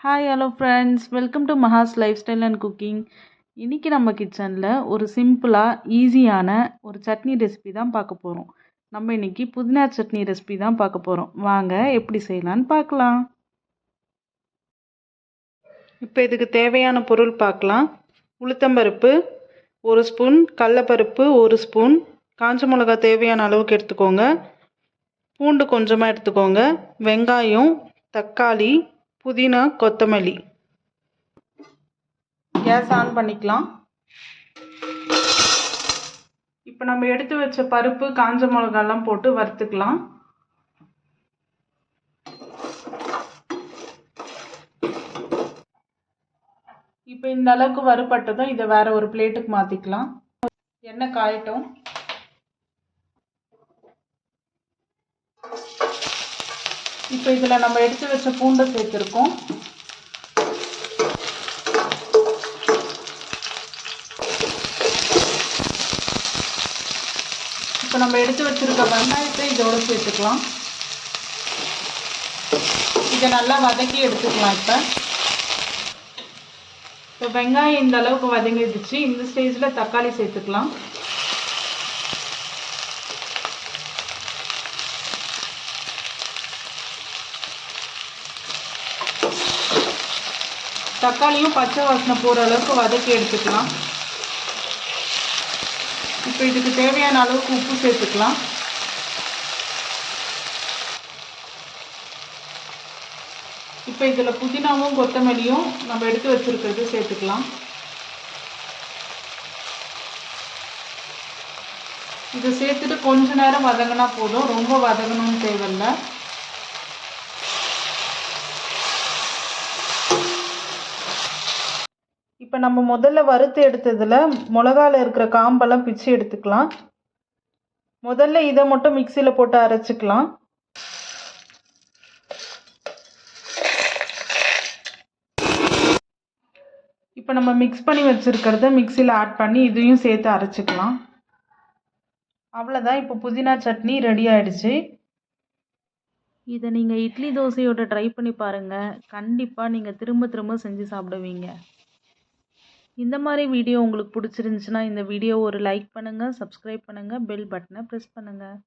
Hi hello friends, welcome to Maha's life style and cooking. இன்றைக்கி நம்ம கிச்சனில் ஒரு சிம்பிளாக ஈஸியான ஒரு சட்னி ரெசிபி தான் பார்க்க போகிறோம். நம்ம இன்றைக்கி புதினா சட்னி ரெசிபி தான் பார்க்க போகிறோம். வாங்க எப்படி செய்யலான்னு பார்க்கலாம். இப்போ இதுக்கு தேவையான பொருள் பார்க்கலாம். உளுத்தம்பருப்பு 1 ஸ்பூன், கடலப்பருப்பு 1 ஸ்பூன், காஞ்ச மிளகா தேவையான அளவுக்கு எடுத்துக்கோங்க, பூண்டு கொஞ்சமாக எடுத்துக்கோங்க, வெங்காயம், தக்காளி, புதினா, கொத்தமல்லி. கேஸ் ஆன் பண்ணிக்கலாம். இப்போ நம்ம எடுத்து வச்ச பருப்பு, காஞ்ச மிளகாலாம் போட்டு வறுத்துக்கலாம். இப்போ இந்த அளவுக்கு வறுபட்டதும் இதை வேற ஒரு பிளேட்டுக்கு மாற்றிக்கலாம். எண்ணெய் காயட்டும். இப்போ இதில் நம்ம எடுத்து வச்ச பூண்டை சேர்த்துருக்கோம். இப்போ நம்ம எடுத்து வச்சிருக்க வெங்காயத்தை இதோட சேர்த்துக்கலாம். இதை நல்லா வதக்கி எடுத்துக்கலாம். இப்போ வெங்காயம் இந்த அளவுக்கு வதங்கிடுச்சு. இந்த ஸ்டேஜில் தக்காளி சேர்த்துக்கலாம். தக்காளியும் பச்சை வாசனை போகிற அளவுக்கு வதக்கி எடுத்துக்கலாம். இப்போ இதுக்கு தேவையான அளவுக்கு உப்பு சேர்த்துக்கலாம். இப்போ இதில் புதினாவும் கொத்தமல்லியும் நம்ம எடுத்து வச்சுருக்கிறது சேர்த்துக்கலாம். இதை சேர்த்துட்டு கொஞ்ச நேரம் வதங்கினா போதும், ரொம்ப வதங்கணும்னு தேவையில்லை. இப்போ நம்ம முதல்ல வறுத்து எடுத்ததில் மிளகாவில் இருக்கிற காம்பெல்லாம் பிச்சு எடுத்துக்கலாம். முதல்ல இதை மட்டும் மிக்சியில் போட்டு அரைச்சிக்கலாம். இப்போ நம்ம மிக்ஸ் பண்ணி வச்சுருக்கிறத மிக்சியில் ஆட் பண்ணி இதையும் சேர்த்து அரைச்சிக்கலாம். அவ்வளோதான், இப்போ புதினா சட்னி ரெடி ஆகிடுச்சு. இதை நீங்கள் இட்லி தோசையோட ட்ரை பண்ணி பாருங்கள். கண்டிப்பாக நீங்கள் திரும்ப திரும்ப செஞ்சு சாப்பிடுவீங்க. இந்த மாதிரி வீடியோ உங்களுக்கு பிடிச்சிருந்துச்சுன்னா இந்த வீடியோ ஒரு லைக் பண்ணுங்கள், சப்ஸ்கிரைப் பண்ணுங்கள், பெல் பட்டனை ப்ரெஸ் பண்ணுங்கள்.